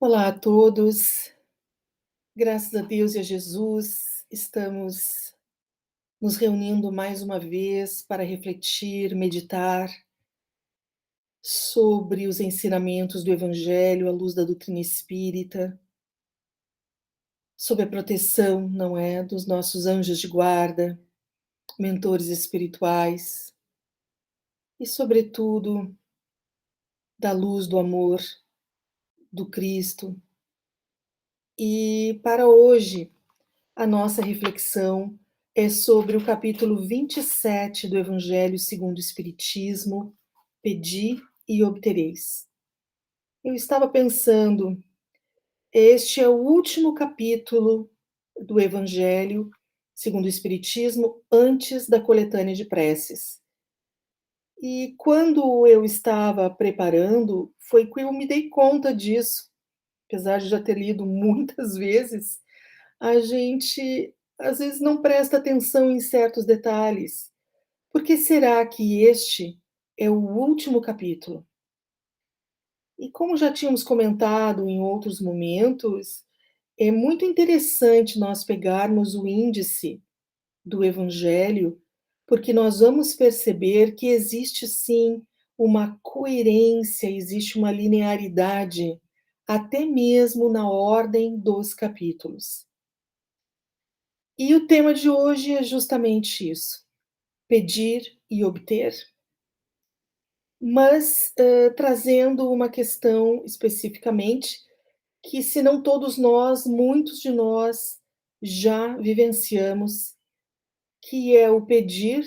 Olá a todos, graças a Deus e a Jesus, estamos nos reunindo mais uma vez para refletir, meditar sobre os ensinamentos do Evangelho à luz da doutrina espírita, sob a proteção, não é, dos nossos anjos de guarda, mentores espirituais e, sobretudo, da luz do amor do Cristo. E para hoje, a nossa reflexão é sobre o capítulo 27 do Evangelho segundo o Espiritismo, Pedi e obtereis. Eu estava pensando, este é o último capítulo do Evangelho segundo o Espiritismo antes da coletânea de preces. E quando eu estava preparando, foi que eu me dei conta disso, apesar de já ter lido muitas vezes, a gente às vezes não presta atenção em certos detalhes. Por que será que este é o último capítulo? E como já tínhamos comentado em outros momentos, é muito interessante nós pegarmos o índice do Evangelho, porque nós vamos perceber que existe sim uma coerência, existe uma linearidade, até mesmo na ordem dos capítulos. E o tema de hoje é justamente isso: pedir e obter, mas trazendo uma questão especificamente que, se não todos nós, muitos de nós já vivenciamos, que é o pedir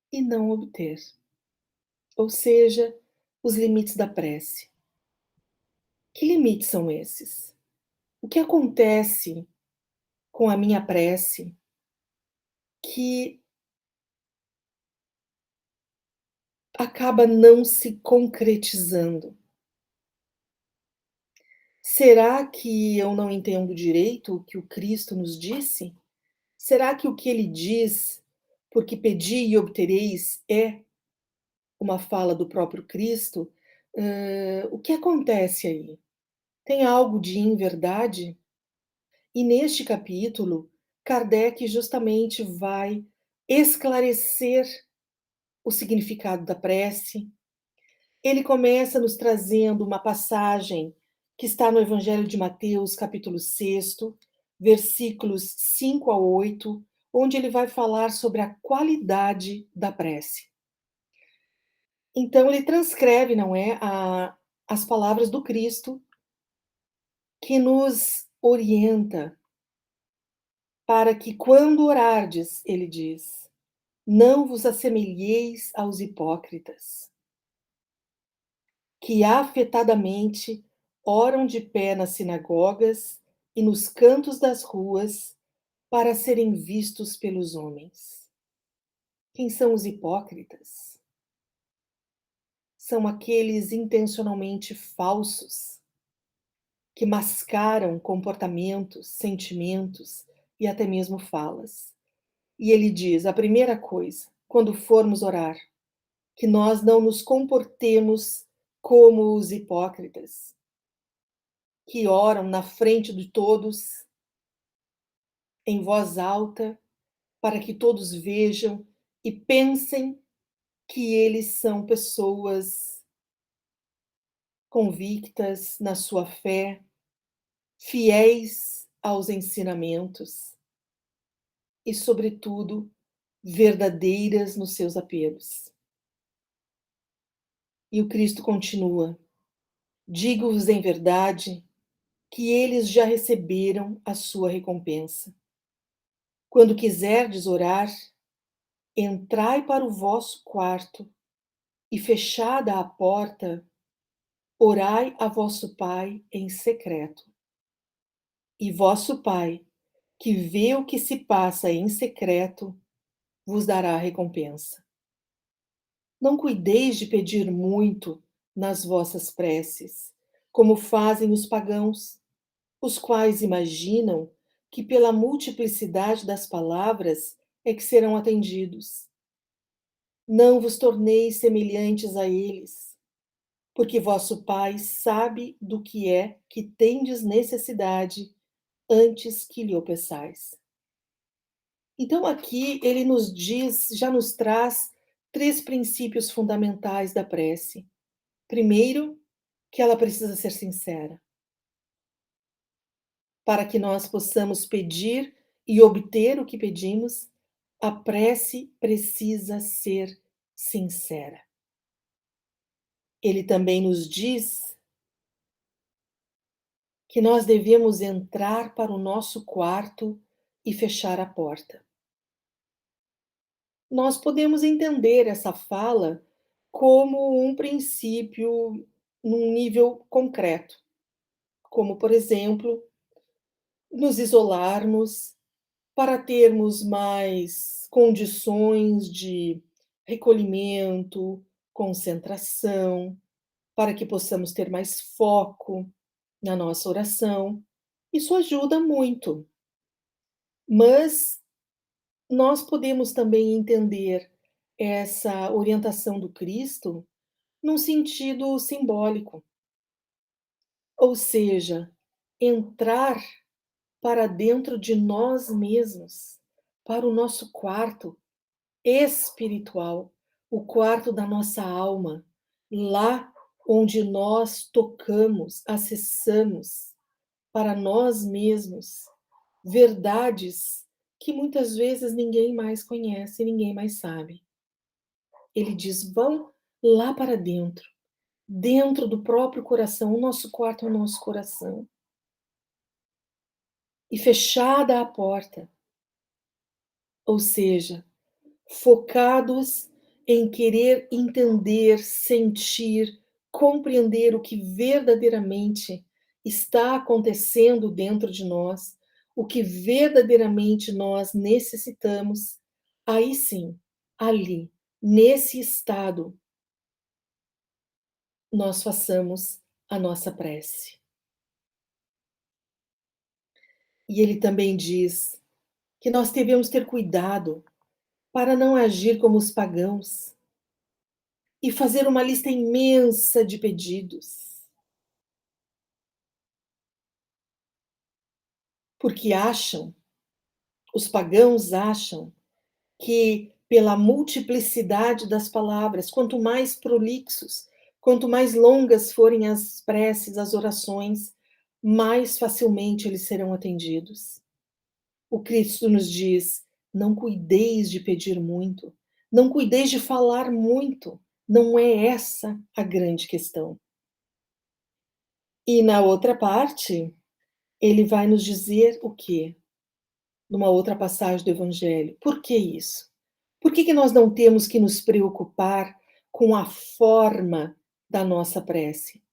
e não obter, ou seja, os limites da prece. Que limites são esses? O que acontece com a minha prece que acaba não se concretizando? Será que eu não entendo direito o que o Cristo nos disse? Será que o que ele diz, porque pedi e obtereis, é uma fala do próprio Cristo? O que acontece aí? Tem algo de inverdade? E neste capítulo, Kardec justamente vai esclarecer o significado da prece. Ele começa nos trazendo uma passagem que está no Evangelho de Mateus, capítulo 6, versículos 5 a 8, onde ele vai falar sobre a qualidade da prece. Então, ele transcreve, não é, as palavras do Cristo, que nos orienta para que, quando orardes, ele diz, não vos assemelheis aos hipócritas, que afetadamente oram de pé nas sinagogas e nos cantos das ruas para serem vistos pelos homens. Quem são os hipócritas? São aqueles intencionalmente falsos, que mascaram comportamentos, sentimentos e até mesmo falas. E ele diz, a primeira coisa, quando formos orar, que nós não nos comportemos como os hipócritas, que oram na frente de todos, em voz alta, para que todos vejam e pensem que eles são pessoas convictas na sua fé, fiéis aos ensinamentos e, sobretudo, verdadeiras nos seus apelos. E o Cristo continua: digo-vos em verdade que eles já receberam a sua recompensa. Quando quiserdes orar, entrai para o vosso quarto e, fechada a porta, orai a vosso Pai em secreto. E vosso Pai, que vê o que se passa em secreto, vos dará a recompensa. Não cuideis de pedir muito nas vossas preces, como fazem os pagãos, os quais imaginam que pela multiplicidade das palavras é que serão atendidos. Não vos torneis semelhantes a eles, porque vosso Pai sabe do que é que tendes necessidade antes que lhe o peçais. Então, aqui ele nos diz, já nos traz três princípios fundamentais da prece. Primeiro, que ela precisa ser sincera, para que nós possamos pedir e obter o que pedimos, a prece precisa ser sincera. Ele também nos diz que nós devemos entrar para o nosso quarto e fechar a porta. Nós podemos entender essa fala como um princípio num nível concreto, como, por exemplo, nos isolarmos para termos mais condições de recolhimento, concentração, para que possamos ter mais foco na nossa oração. Isso ajuda muito, mas nós podemos também entender essa orientação do Cristo num sentido simbólico, ou seja, entrar para dentro de nós mesmos, para o nosso quarto espiritual, o quarto da nossa alma, lá onde nós tocamos, acessamos para nós mesmos verdades que muitas vezes ninguém mais conhece, ninguém mais sabe. Ele diz: vão lá para dentro, dentro do próprio coração, o nosso quarto é o nosso coração. E fechada a porta, ou seja, focados em querer entender, sentir, compreender o que verdadeiramente está acontecendo dentro de nós, o que verdadeiramente nós necessitamos, aí sim, ali, nesse estado, nós façamos a nossa prece. E ele também diz que nós devemos ter cuidado para não agir como os pagãos e fazer uma lista imensa de pedidos, porque acham, os pagãos acham, que pela multiplicidade das palavras, quanto mais prolixos, quanto mais longas forem as preces, as orações, mais facilmente eles serão atendidos. O Cristo nos diz: não cuideis de pedir muito, não cuideis de falar muito, não é essa a grande questão. E na outra parte, ele vai nos dizer o quê? Numa outra passagem do Evangelho. Por que isso? Por que nós não temos que nos preocupar com a forma da nossa prece?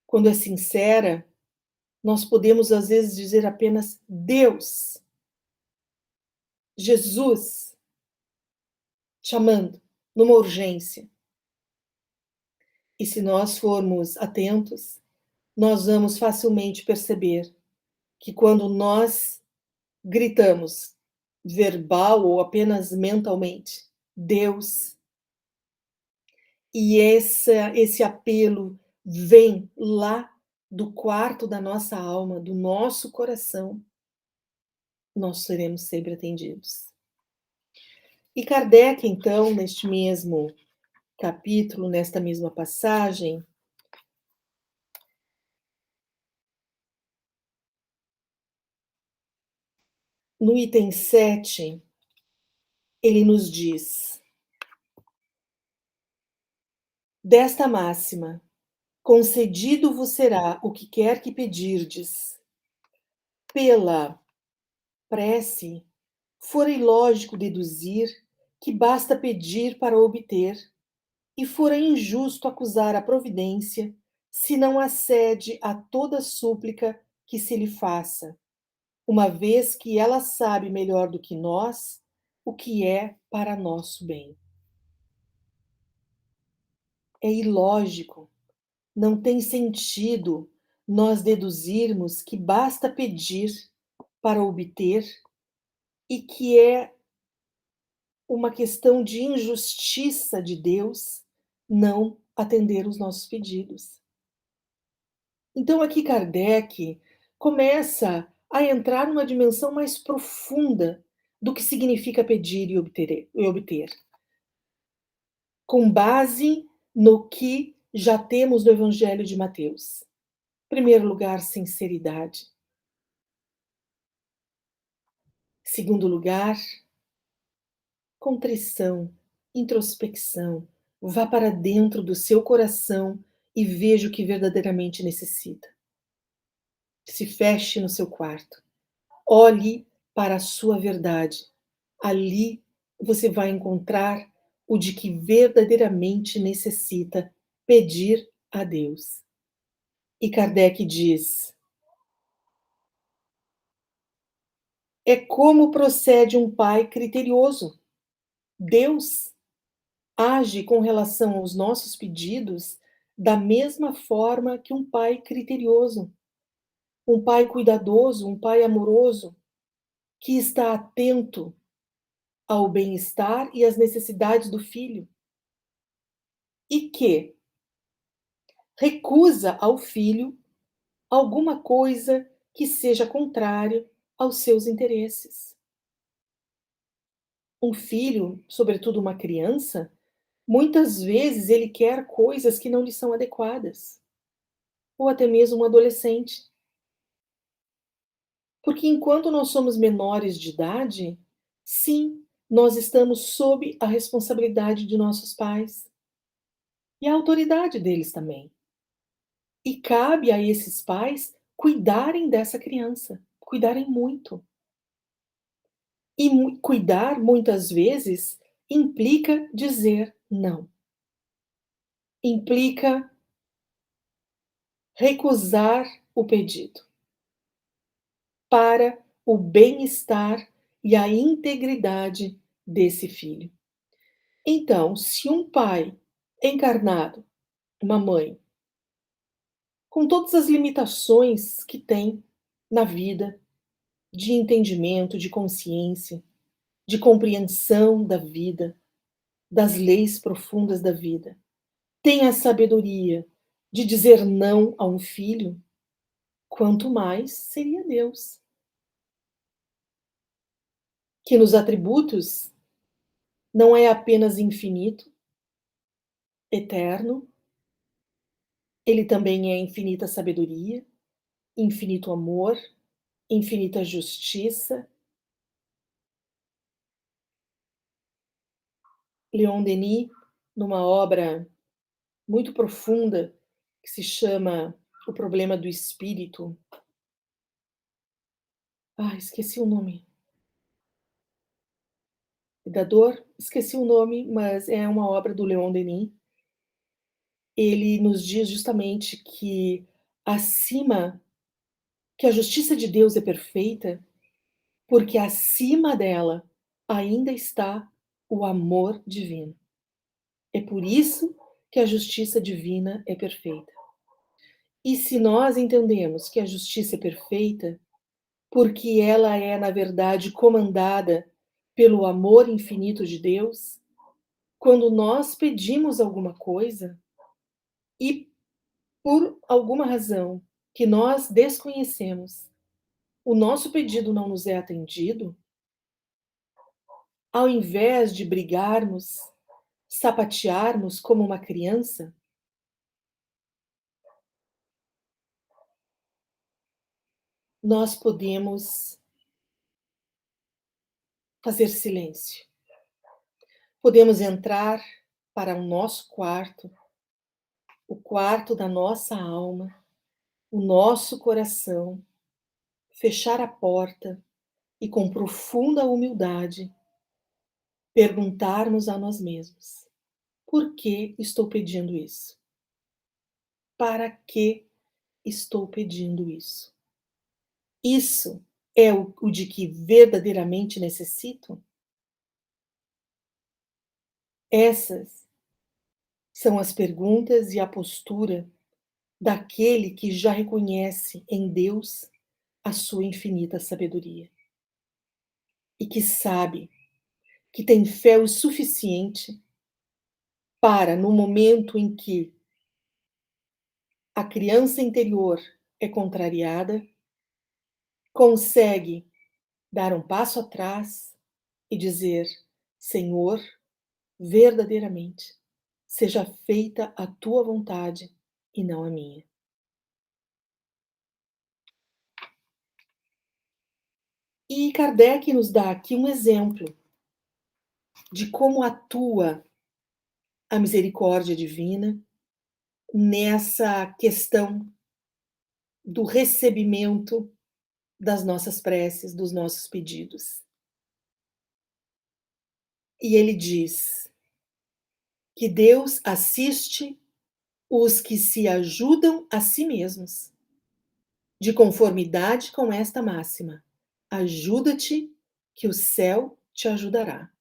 Quando é sincera, nós podemos às vezes dizer apenas Deus, Jesus, chamando, numa urgência. E se nós formos atentos, nós vamos facilmente perceber que quando nós gritamos, verbal ou apenas mentalmente, Deus, e esse apelo vem lá do quarto da nossa alma, do nosso coração, nós seremos sempre atendidos. E Kardec, então, neste mesmo capítulo, nesta mesma passagem, no item 7, ele nos diz: desta máxima, concedido vos será o que quer que pedirdes. Pela prece, fora ilógico deduzir que basta pedir para obter, e fora injusto acusar a providência, se não acede a toda súplica que se lhe faça, uma vez que ela sabe melhor do que nós o que é para nosso bem. É ilógico, não tem sentido nós deduzirmos que basta pedir para obter e que é uma questão de injustiça de Deus não atender os nossos pedidos. Então, aqui Kardec começa a entrar numa dimensão mais profunda do que significa pedir e obter, com base no que já temos no Evangelho de Mateus. Em primeiro lugar, sinceridade. Segundo lugar, contrição, introspecção. Vá para dentro do seu coração e veja o que verdadeiramente necessita. Se feche no seu quarto. Olhe para a sua verdade. Ali você vai encontrar o de que verdadeiramente necessita pedir a Deus. E Kardec diz: é como procede um pai criterioso. Deus age com relação aos nossos pedidos da mesma forma que um pai criterioso, um pai cuidadoso, um pai amoroso, que está atento ao bem-estar e às necessidades do filho, e que recusa ao filho alguma coisa que seja contrária aos seus interesses. Um filho, sobretudo uma criança, muitas vezes ele quer coisas que não lhe são adequadas, ou até mesmo um adolescente. Porque enquanto nós somos menores de idade, sim, nós estamos sob a responsabilidade de nossos pais e a autoridade deles também. E cabe a esses pais cuidarem dessa criança, cuidarem muito. E cuidar, muitas vezes, implica dizer não. Implica recusar o pedido para o bem-estar e a integridade desse filho. Então, se um pai encarnado, uma mãe, com todas as limitações que tem na vida, de entendimento, de consciência, de compreensão da vida, das leis profundas da vida, tem a sabedoria de dizer não a um filho, quanto mais seria Deus, que nos atributos não é apenas infinito, eterno, ele também é infinita sabedoria, infinito amor, infinita justiça. Leon Denis, numa obra muito profunda que se chama O Problema do Espírito. Esqueci o nome. Da dor, esqueci o nome, mas é uma obra do Leon Denis. Ele nos diz justamente acima, que a justiça de Deus é perfeita, porque acima dela ainda está o amor divino. É por isso que a justiça divina é perfeita. E se nós entendemos que a justiça é perfeita, porque ela é, na verdade, comandada pelo amor infinito de Deus, quando nós pedimos alguma coisa e, por alguma razão que nós desconhecemos, o nosso pedido não nos é atendido, ao invés de brigarmos, sapatearmos como uma criança, nós podemos fazer silêncio. Podemos entrar para o nosso quarto, o quarto da nossa alma, o nosso coração, fechar a porta e, com profunda humildade, perguntarmos a nós mesmos: por que estou pedindo isso? Para que estou pedindo isso? Isso é o de que verdadeiramente necessito? Essas são as perguntas e a postura daquele que já reconhece em Deus a sua infinita sabedoria e que sabe que tem fé o suficiente para, no momento em que a criança interior é contrariada, consegue dar um passo atrás e dizer: Senhor, verdadeiramente, seja feita a tua vontade e não a minha. E Kardec nos dá aqui um exemplo de como atua a misericórdia divina nessa questão do recebimento das nossas preces, dos nossos pedidos. E ele diz que Deus assiste os que se ajudam a si mesmos, de conformidade com esta máxima: ajuda-te, que o céu te ajudará.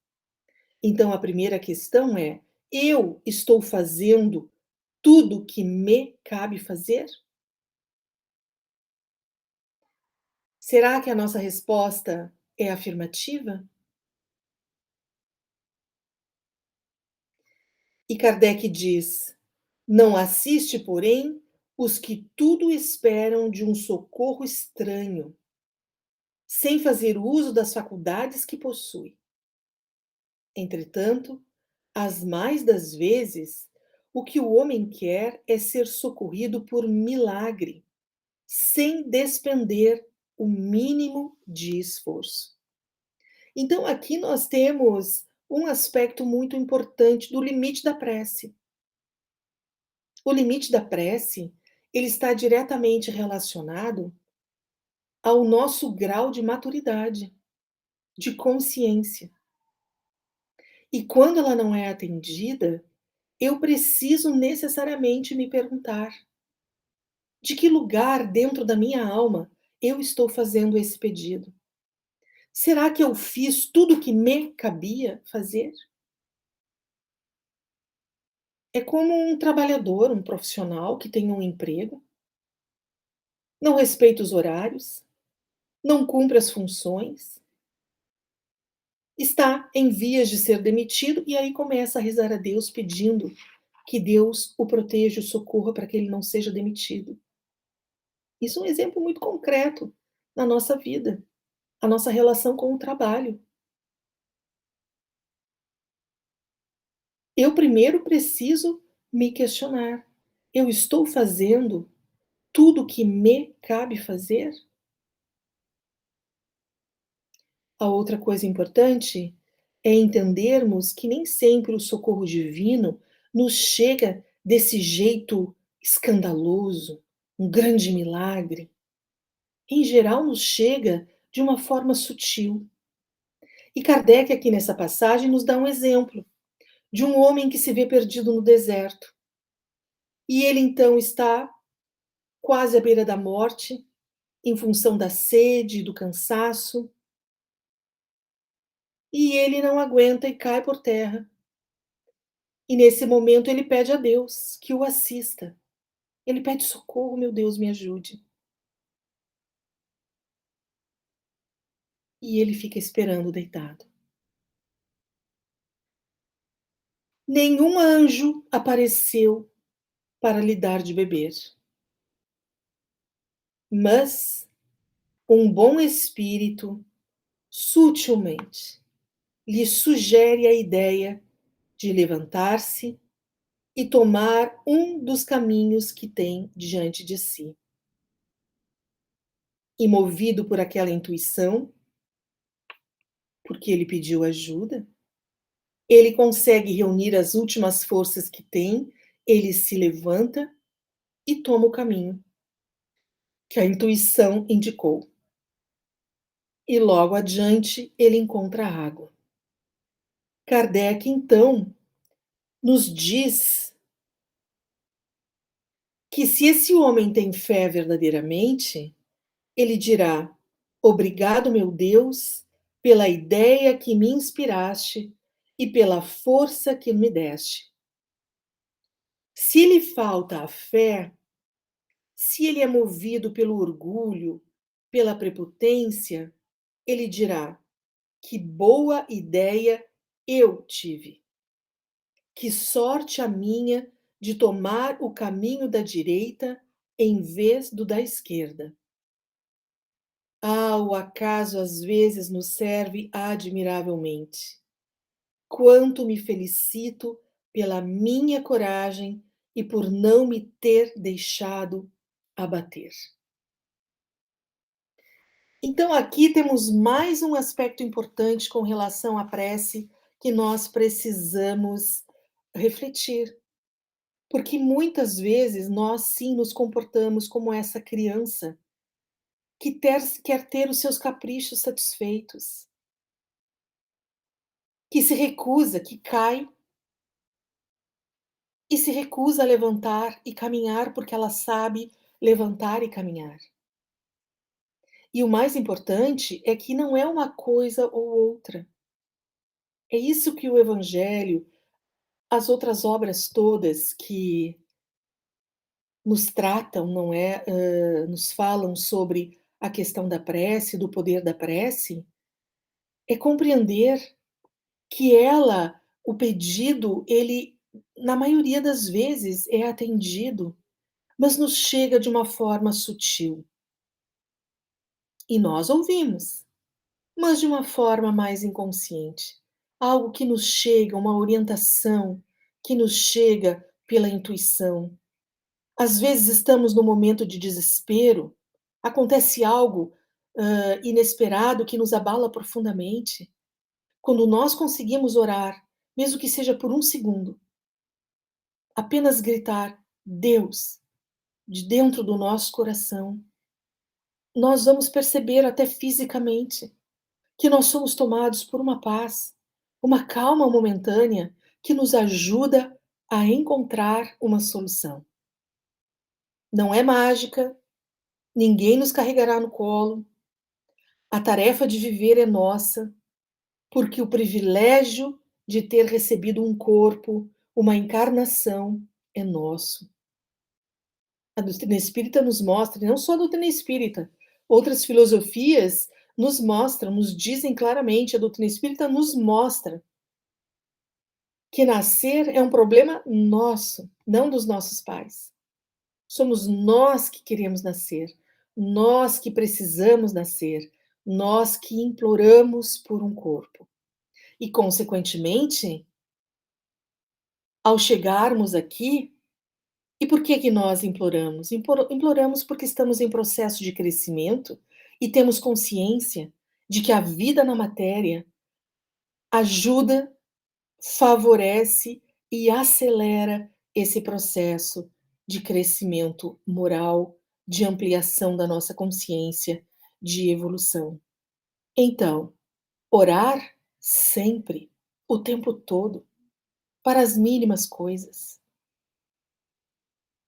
Então a primeira questão é: eu estou fazendo tudo que me cabe fazer? Será que a nossa resposta é afirmativa? E Kardec diz: não assiste, porém, os que tudo esperam de um socorro estranho, sem fazer uso das faculdades que possui. Entretanto, as mais das vezes, o que o homem quer é ser socorrido por milagre, sem despender o mínimo de esforço. Então, aqui nós temos um aspecto muito importante do limite da prece. O limite da prece, ele está diretamente relacionado ao nosso grau de maturidade, de consciência. E quando ela não é atendida, eu preciso necessariamente me perguntar: de que lugar dentro da minha alma eu estou fazendo esse pedido? Será que eu fiz tudo o que me cabia fazer? É como um trabalhador, um profissional que tem um emprego, não respeita os horários, não cumpre as funções, está em vias de ser demitido e aí começa a rezar a Deus pedindo que Deus o proteja, o socorra para que ele não seja demitido. Isso é um exemplo muito concreto na nossa vida, a nossa relação com o trabalho. Eu primeiro preciso me questionar: eu estou fazendo tudo o que me cabe fazer? A outra coisa importante é entendermos que nem sempre o socorro divino nos chega desse jeito escandaloso, um grande milagre. Em geral, nos chega de uma forma sutil. E Kardec, aqui nessa passagem, nos dá um exemplo de um homem que se vê perdido no deserto. E ele então está quase à beira da morte, em função da sede e do cansaço, e ele não aguenta e cai por terra. E nesse momento ele pede a Deus que o assista. Ele pede socorro: meu Deus, me ajude. E ele fica esperando deitado. Nenhum anjo apareceu para lhe dar de beber, mas um bom espírito sutilmente lhe sugere a ideia de levantar-se e tomar um dos caminhos que tem diante de si. E movido por aquela intuição, porque ele pediu ajuda, ele consegue reunir as últimas forças que tem, ele se levanta e toma o caminho que a intuição indicou. E logo adiante ele encontra a água. Kardec, então, nos diz que se esse homem tem fé verdadeiramente, ele dirá: obrigado, meu Deus, pela ideia que me inspiraste e pela força que me deste. Se lhe falta a fé, se ele é movido pelo orgulho, pela prepotência, ele dirá: que boa ideia eu tive. Que sorte a minha de tomar o caminho da direita em vez do da esquerda. Ah, o acaso às vezes nos serve admiravelmente. Quanto me felicito pela minha coragem e por não me ter deixado abater. Então, aqui temos mais um aspecto importante com relação à prece que nós precisamos refletir. Porque muitas vezes nós sim nos comportamos como essa criança que quer ter os seus caprichos satisfeitos, que se recusa, que cai e se recusa a levantar e caminhar porque ela sabe levantar e caminhar. E o mais importante é que não é uma coisa ou outra. É isso que o Evangelho, as outras obras todas que nos tratam, não é, nos falam sobre a questão da prece, do poder da prece, é compreender que o pedido, ele, na maioria das vezes, é atendido, mas nos chega de uma forma sutil. E nós ouvimos, mas de uma forma mais inconsciente. Algo que nos chega, uma orientação que nos chega pela intuição. Às vezes estamos num momento de desespero, acontece algo inesperado que nos abala profundamente. Quando nós conseguimos orar, mesmo que seja por um segundo, apenas gritar Deus de dentro do nosso coração, nós vamos perceber até fisicamente que nós somos tomados por uma paz, uma calma momentânea que nos ajuda a encontrar uma solução. Não é mágica, ninguém nos carregará no colo, a tarefa de viver é nossa, porque o privilégio de ter recebido um corpo, uma encarnação, é nosso. A doutrina espírita nos mostra, e não só a doutrina espírita, outras filosofias nos mostram, nos dizem claramente, a doutrina espírita nos mostra que nascer é um problema nosso, não dos nossos pais. Somos nós que queremos nascer, nós que precisamos nascer, nós que imploramos por um corpo. E, consequentemente, ao chegarmos aqui, e por que que nós imploramos? Imploramos porque estamos em processo de crescimento e temos consciência de que a vida na matéria ajuda, favorece e acelera esse processo de crescimento moral, de ampliação da nossa consciência, de evolução. Então, orar sempre, o tempo todo, para as mínimas coisas.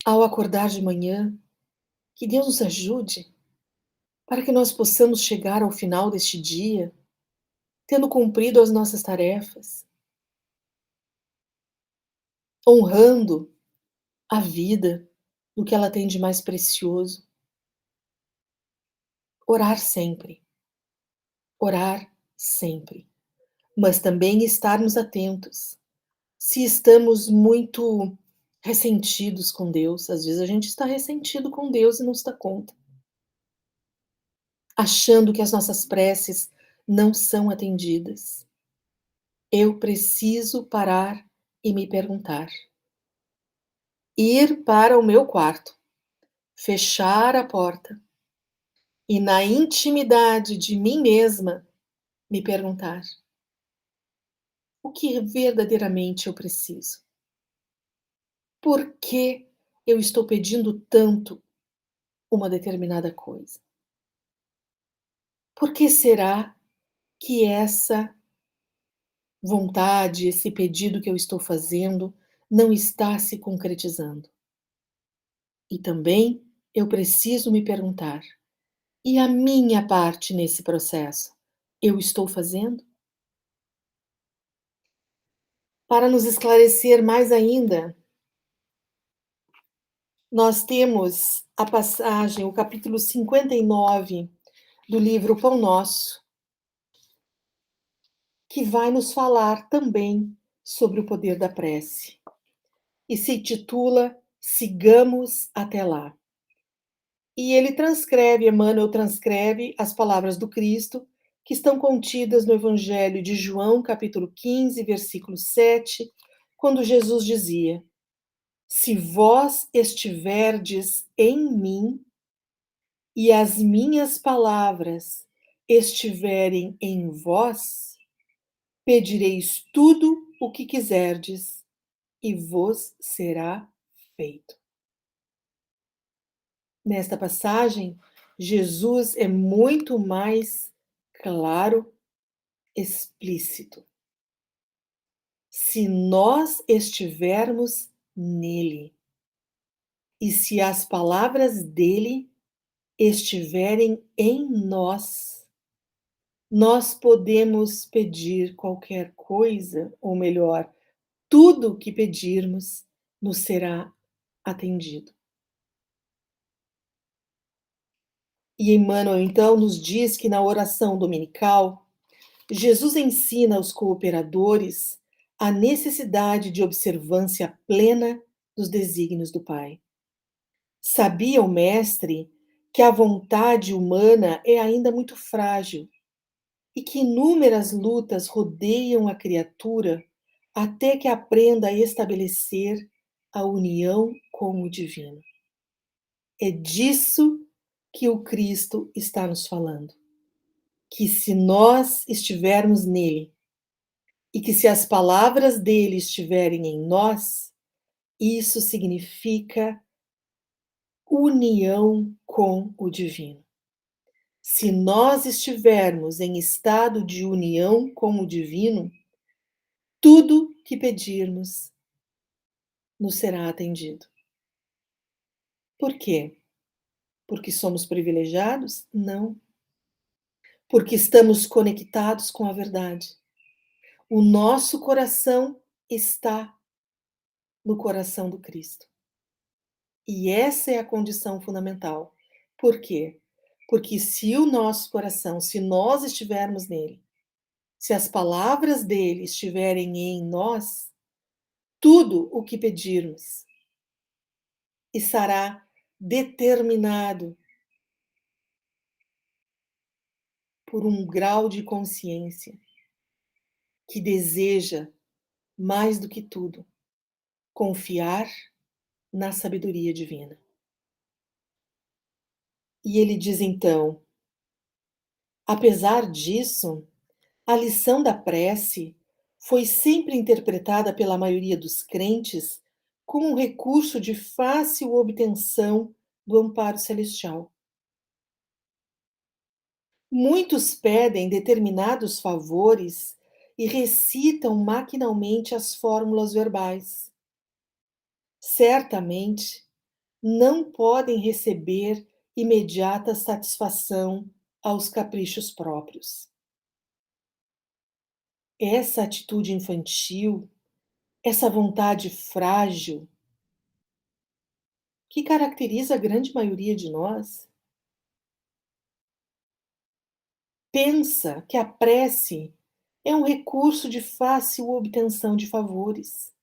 Ao acordar de manhã, que Deus nos ajude para que nós possamos chegar ao final deste dia, tendo cumprido as nossas tarefas, honrando a vida no que ela tem de mais precioso. Orar sempre, orar sempre, mas também estarmos atentos. Se estamos muito ressentidos com Deus, às vezes a gente está ressentido com Deus e não se dá conta, achando que as nossas preces não são atendidas. Eu preciso parar e me perguntar. Ir para o meu quarto, fechar a porta e, na intimidade de mim mesma, me perguntar: o que verdadeiramente eu preciso? Por que eu estou pedindo tanto uma determinada coisa? Por que será que essa vontade, esse pedido que eu estou fazendo, não está se concretizando? E também eu preciso me perguntar: e a minha parte nesse processo? Eu estou fazendo? Para nos esclarecer mais ainda, nós temos a passagem, o capítulo 59 do livro Pão Nosso, que vai nos falar também sobre o poder da prece e se intitula Sigamos até lá. E ele transcreve, Emmanuel transcreve as palavras do Cristo que estão contidas no Evangelho de João, capítulo 15, versículo 7, quando Jesus dizia: Se vós estiverdes em mim e as minhas palavras estiverem em vós, pedireis tudo o que quiserdes e vos será feito. Nesta passagem, Jesus é muito mais claro, explícito. Se nós estivermos nele e se as palavras dele estiverem em nós, nós podemos pedir qualquer coisa, ou melhor, tudo o que pedirmos nos será atendido. E Emmanuel, então, nos diz que na oração dominical, Jesus ensina aos cooperadores a necessidade de observância plena dos desígnios do Pai. Sabia o Mestre que a vontade humana é ainda muito frágil e que inúmeras lutas rodeiam a criatura até que aprenda a estabelecer a união com o divino. É disso que o Cristo está nos falando. Que se nós estivermos nele e que se as palavras dele estiverem em nós, isso significa união com o divino. Se nós estivermos em estado de união com o divino, tudo que pedirmos nos será atendido. Por quê? Porque somos privilegiados? Não. Porque estamos conectados com a verdade. O nosso coração está no coração do Cristo. E essa é a condição fundamental. Por quê? Porque se o nosso coração, se nós estivermos nele, se as palavras dele estiverem em nós, tudo o que pedirmos estará determinado por um grau de consciência que deseja, mais do que tudo, confiar na sabedoria divina. E ele diz então: apesar disso, a lição da prece foi sempre interpretada pela maioria dos crentes como um recurso de fácil obtenção do amparo celestial. Muitos pedem determinados favores e recitam maquinalmente as fórmulas verbais. Certamente, não podem receber imediata satisfação aos caprichos próprios. Essa atitude infantil, essa vontade frágil, que caracteriza a grande maioria de nós, pensa que a prece é um recurso de fácil obtenção de favores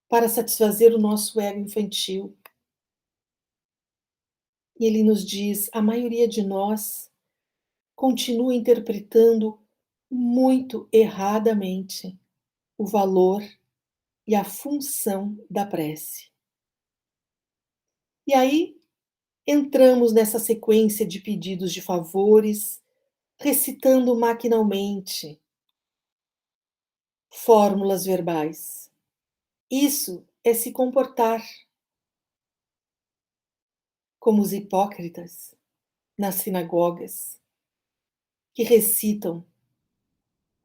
para satisfazer o nosso ego infantil. E ele nos diz: a maioria de nós continua interpretando muito erradamente o valor e a função da prece. E aí entramos nessa sequência de pedidos de favores, recitando maquinalmente fórmulas verbais. Isso é se comportar como os hipócritas nas sinagogas, que recitam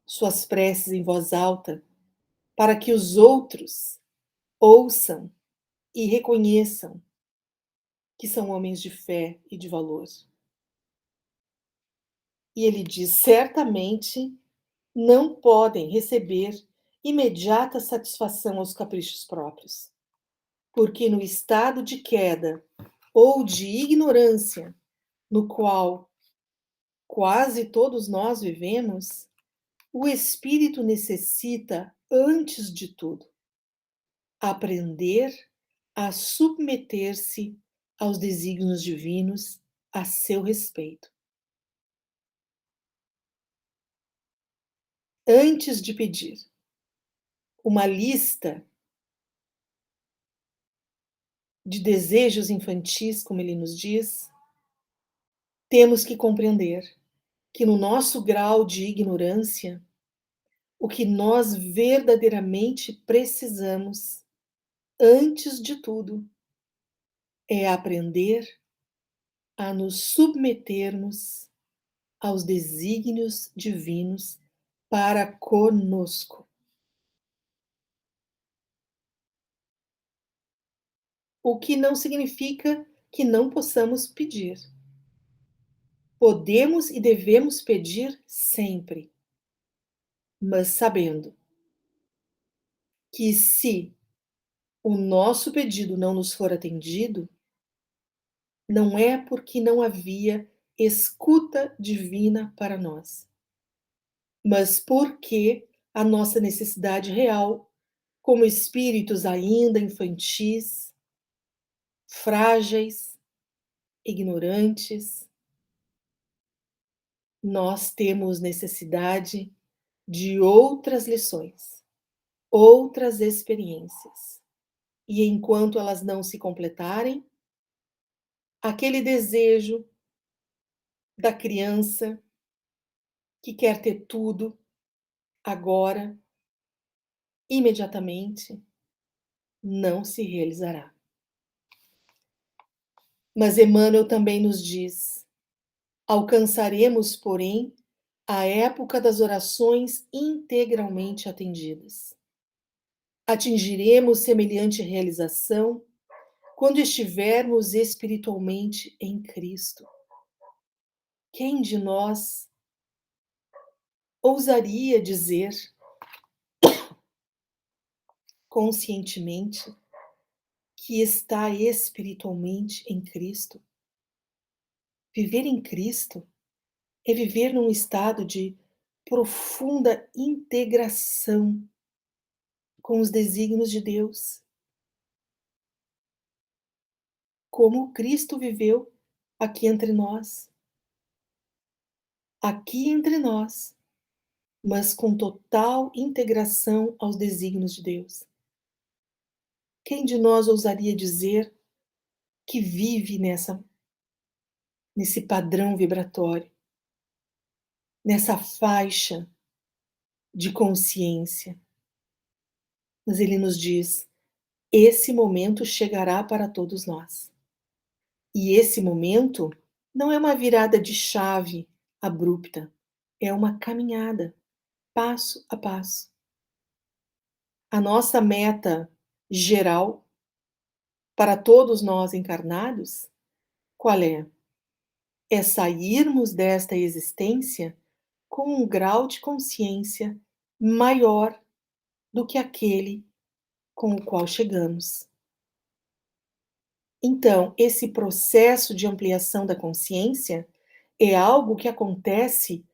suas preces em voz alta para que os outros ouçam e reconheçam que são homens de fé e de valor. E ele diz: certamente não podem receber imediata satisfação aos caprichos próprios, porque no estado de queda ou de ignorância no qual quase todos nós vivemos, O espírito necessita, antes de tudo, aprender a submeter-se aos desígnios divinos a seu respeito. Antes de pedir uma lista de desejos infantis, como ele nos diz, temos que compreender que no nosso grau de ignorância, o que nós verdadeiramente precisamos, antes de tudo, é aprender a nos submetermos aos desígnios divinos para conosco. O que não significa que não possamos pedir. Podemos e devemos pedir sempre, mas sabendo que se o nosso pedido não nos for atendido, não é porque não havia escuta divina para nós, mas porque a nossa necessidade real, como espíritos ainda infantis, frágeis, ignorantes, nós temos necessidade de outras lições, outras experiências. E enquanto elas não se completarem, aquele desejo da criança que quer ter tudo agora, imediatamente, não se realizará. Mas Emmanuel também nos diz: alcançaremos, porém, a época das orações integralmente atendidas. Atingiremos semelhante realização quando estivermos espiritualmente em Cristo. Quem de nós ousaria dizer conscientemente que está espiritualmente em Cristo? Viver em Cristo é viver num estado de profunda integração com os desígnios de Deus, como Cristo viveu aqui entre nós. Aqui entre nós, mas com total integração aos desígnios de Deus. Quem de nós ousaria dizer que vive nesse padrão vibratório, nessa faixa de consciência? Mas ele nos diz: esse momento chegará para todos nós. E esse momento não é uma virada de chave abrupta, é uma caminhada, passo a passo. A nossa meta geral, para todos nós encarnados, qual é? É sairmos desta existência com um grau de consciência maior do que aquele com o qual chegamos. Então, esse processo de ampliação da consciência é algo que acontece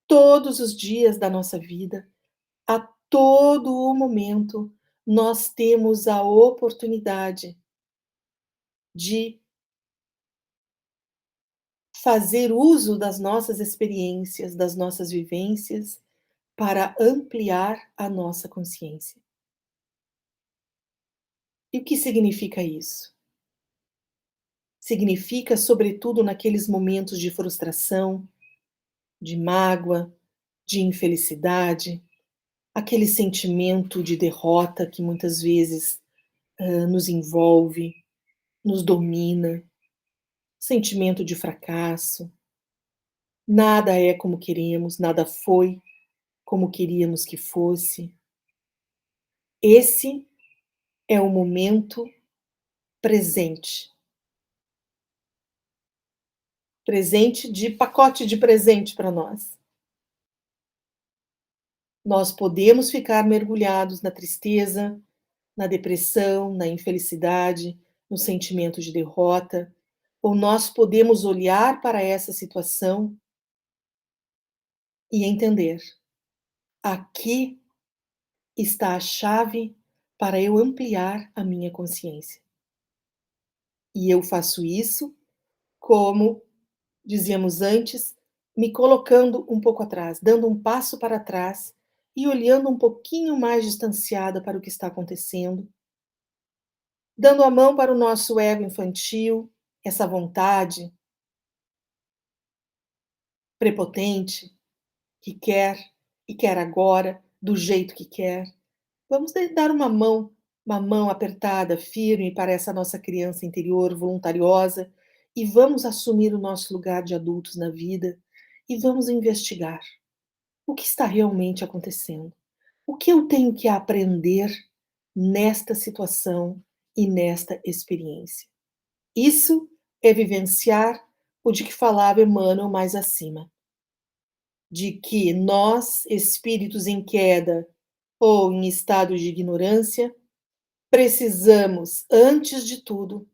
todos os dias da nossa vida, a todo o momento. Nós temos a oportunidade de fazer uso das nossas experiências, das nossas vivências, para ampliar a nossa consciência. E o que significa isso? Significa, sobretudo, naqueles momentos de frustração, de mágoa, de infelicidade, aquele sentimento de derrota que muitas vezes nos envolve, nos domina, sentimento de fracasso. Nada é como queremos, nada foi como queríamos que fosse. Esse é o momento presente. Presente de pacote de presente para nós. Nós podemos ficar mergulhados na tristeza, na depressão, na infelicidade, no sentimento de derrota, ou nós podemos olhar para essa situação e entender aqui está a chave para eu ampliar a minha consciência. E eu faço isso, como dizíamos antes, me colocando um pouco atrás, dando um passo para trás e olhando um pouquinho mais distanciada para o que está acontecendo, dando a mão para o nosso ego infantil, essa vontade prepotente que quer e quer agora, do jeito que quer. Vamos dar uma mão apertada, firme para essa nossa criança interior voluntariosa e vamos assumir o nosso lugar de adultos na vida e vamos investigar o que está realmente acontecendo. O que eu tenho que aprender nesta situação e nesta experiência? Isso é vivenciar o de que falava Emmanuel mais acima, de que nós, espíritos em queda ou em estado de ignorância, precisamos, antes de tudo,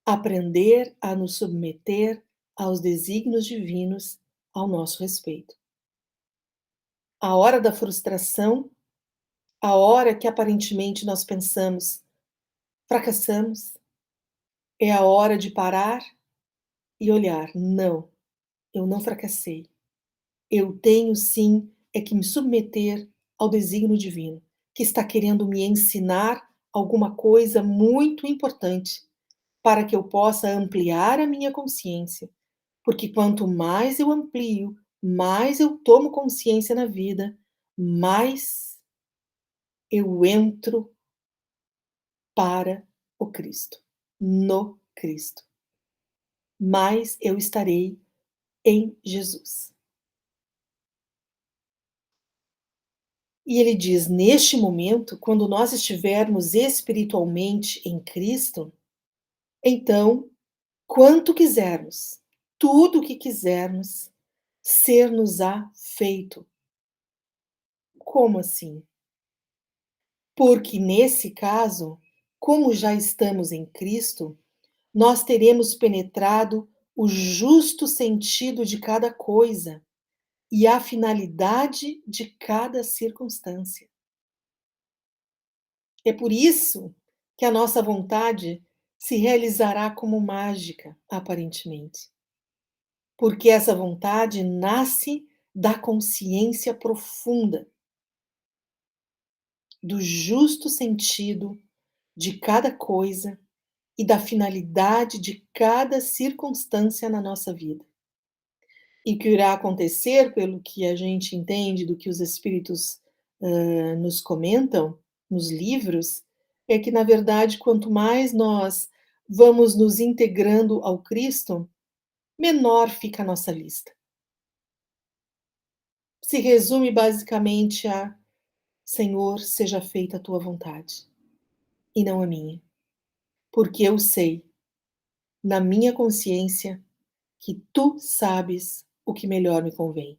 aprender a nos submeter aos desígnios divinos ao nosso respeito. A hora da frustração, a hora que aparentemente nós pensamos fracassamos, é a hora de parar e olhar. Não, eu não fracassei. Eu tenho sim é que me submeter ao desígnio divino, que está querendo me ensinar alguma coisa muito importante para que eu possa ampliar a minha consciência. Porque quanto mais eu amplio, mais eu tomo consciência na vida, mais eu entro para o Cristo, no Cristo. Mais eu estarei em Jesus. E ele diz: neste momento, quando nós estivermos espiritualmente em Cristo, então, quanto quisermos, tudo o que quisermos, ser-nos-á feito. Como assim? Porque nesse caso, como já estamos em Cristo, nós teremos penetrado o justo sentido de cada coisa e a finalidade de cada circunstância. É por isso que a nossa vontade se realizará como mágica, aparentemente. Porque essa vontade nasce da consciência profunda, do justo sentido de cada coisa e da finalidade de cada circunstância na nossa vida. E o que irá acontecer, pelo que a gente entende do que os espíritos nos comentam nos livros, é que, na verdade, quanto mais nós vamos nos integrando ao Cristo, menor fica a nossa lista. Se resume basicamente a: Senhor, seja feita a tua vontade e não a minha, porque eu sei, na minha consciência, que tu sabes o que melhor me convém.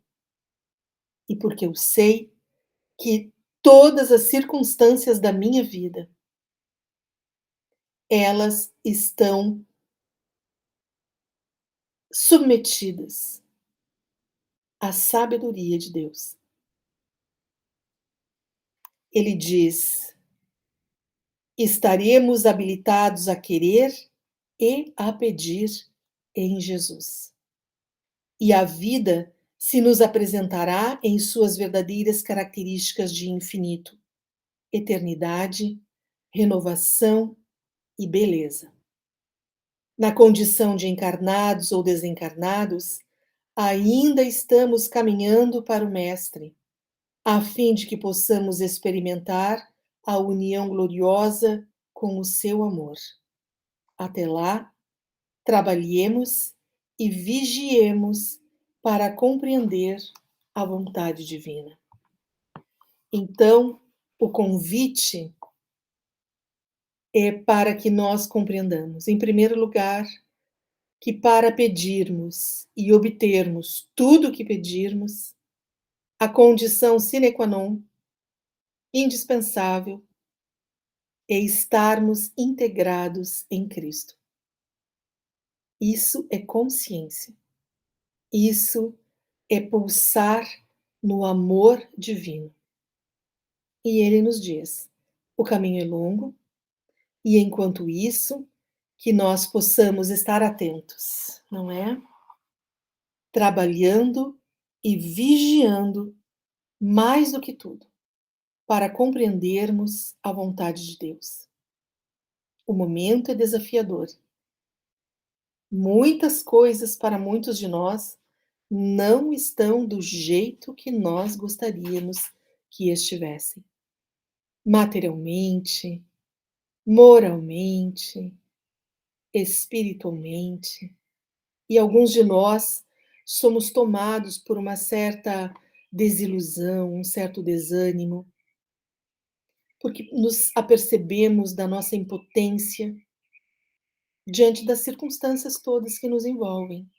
E porque eu sei que todas as circunstâncias da minha vida, elas estão submetidas à sabedoria de Deus. Ele diz: estaremos habilitados a querer e a pedir em Jesus. E a vida se nos apresentará em suas verdadeiras características de infinito, eternidade, renovação e beleza. Na condição de encarnados ou desencarnados, ainda estamos caminhando para o Mestre, a fim de que possamos experimentar a união gloriosa com o seu amor. Até lá, trabalhemos e vigiemos para compreender a vontade divina. Então, o convite é para que nós compreendamos, em primeiro lugar, que para pedirmos e obtermos tudo o que pedirmos, a condição sine qua non, indispensável, é estarmos integrados em Cristo. Isso é consciência. Isso é pulsar no amor divino. E ele nos diz: o caminho é longo, e enquanto isso, que nós possamos estar atentos, não é? Trabalhando e vigiando mais do que tudo, para compreendermos a vontade de Deus. O momento é desafiador. Muitas coisas para muitos de nós não estão do jeito que nós gostaríamos que estivessem. Materialmente, moralmente, espiritualmente. E alguns de nós somos tomados por uma certa desilusão, um certo desânimo, porque nos apercebemos da nossa impotência diante das circunstâncias todas que nos envolvem.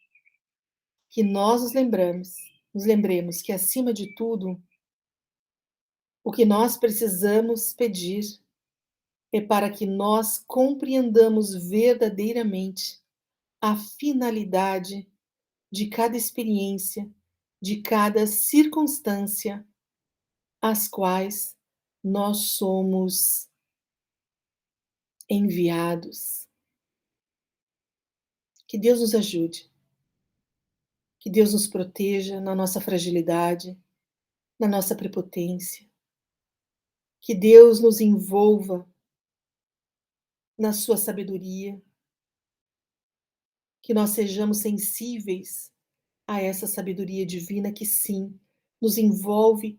Que nós nos lembremos que, acima de tudo, o que nós precisamos pedir é para que nós compreendamos verdadeiramente a finalidade de cada experiência, de cada circunstância às quais nós somos enviados. Que Deus nos ajude, que Deus nos proteja na nossa fragilidade, na nossa prepotência, que Deus nos envolva na sua sabedoria, que nós sejamos sensíveis a essa sabedoria divina que sim nos envolve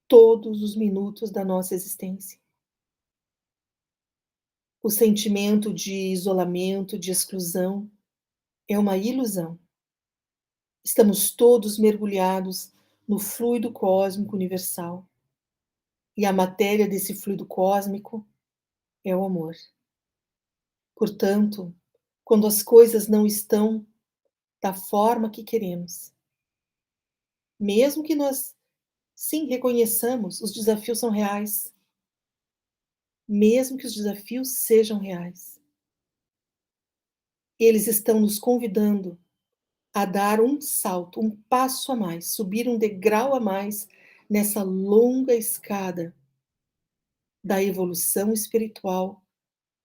todos os minutos da nossa existência. O sentimento de isolamento, de exclusão, é uma ilusão. Estamos todos mergulhados no fluido cósmico universal. E a matéria desse fluido cósmico é o amor. Portanto, quando as coisas não estão da forma que queremos, mesmo que nós, sim, reconheçamos, os desafios são reais, mesmo que os desafios sejam reais, eles estão nos convidando a dar um salto, um passo a mais, subir um degrau a mais nessa longa escada da evolução espiritual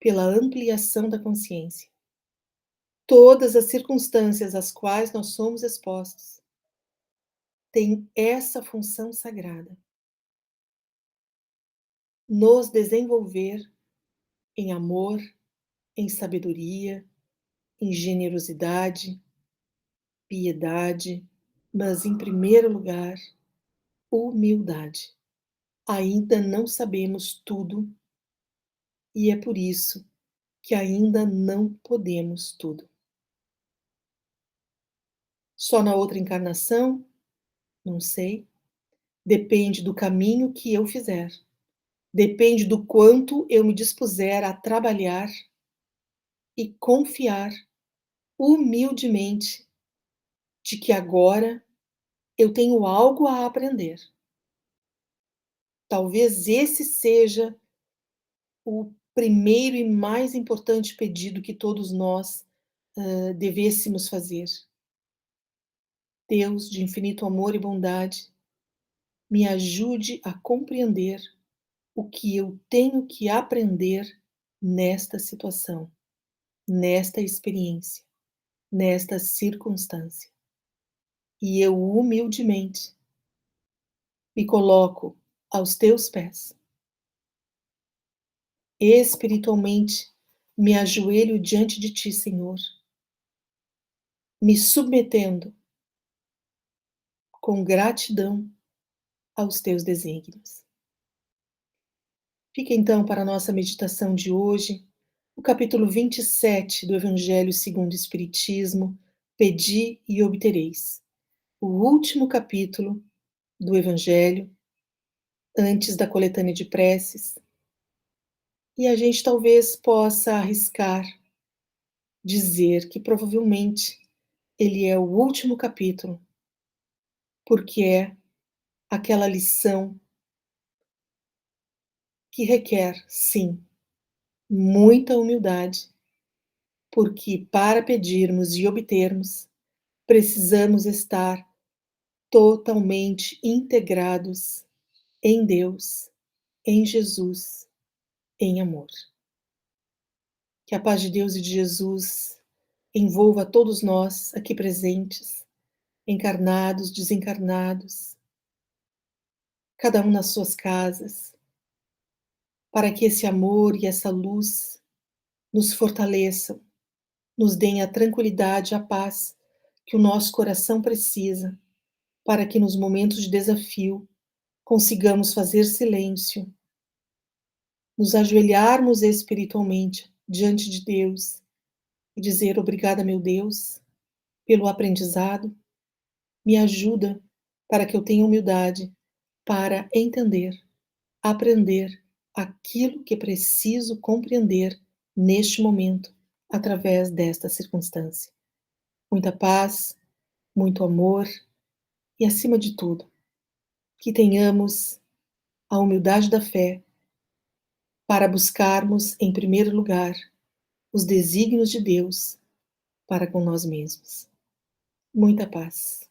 pela ampliação da consciência. Todas as circunstâncias às quais nós somos expostos têm essa função sagrada: nos desenvolver em amor, em sabedoria, em generosidade, piedade, mas, em primeiro lugar, humildade. Ainda não sabemos tudo e é por isso que ainda não podemos tudo. Só na outra encarnação? Não sei. Depende do caminho que eu fizer. Depende do quanto eu me dispuser a trabalhar e confiar humildemente de que agora eu tenho algo a aprender. Talvez esse seja o primeiro e mais importante pedido que todos nós devêssemos fazer. Deus de infinito amor e bondade, me ajude a compreender o que eu tenho que aprender nesta situação, nesta experiência, nesta circunstância. E eu humildemente me coloco aos teus pés. Espiritualmente, me ajoelho diante de ti, Senhor, me submetendo com gratidão aos teus desígnios. Fica então para a nossa meditação de hoje o capítulo 27 do Evangelho segundo o Espiritismo, Pedi e obtereis. O último capítulo do Evangelho, antes da coletânea de preces, e a gente talvez possa arriscar dizer que provavelmente ele é o último capítulo, porque é aquela lição que requer, sim, muita humildade, porque para pedirmos e obtermos, precisamos estar totalmente integrados em Deus, em Jesus, em amor. Que a paz de Deus e de Jesus envolva a todos nós aqui presentes, encarnados, desencarnados, cada um nas suas casas, para que esse amor e essa luz nos fortaleçam, nos deem a tranquilidade e a paz que o nosso coração precisa, para que nos momentos de desafio consigamos fazer silêncio, nos ajoelharmos espiritualmente diante de Deus e dizer: obrigada, meu Deus, pelo aprendizado, me ajuda para que eu tenha humildade para entender, aprender aquilo que preciso compreender neste momento, através desta circunstância. Muita paz, muito amor e, acima de tudo, que tenhamos a humildade da fé para buscarmos, em primeiro lugar, os desígnios de Deus para com nós mesmos. Muita paz.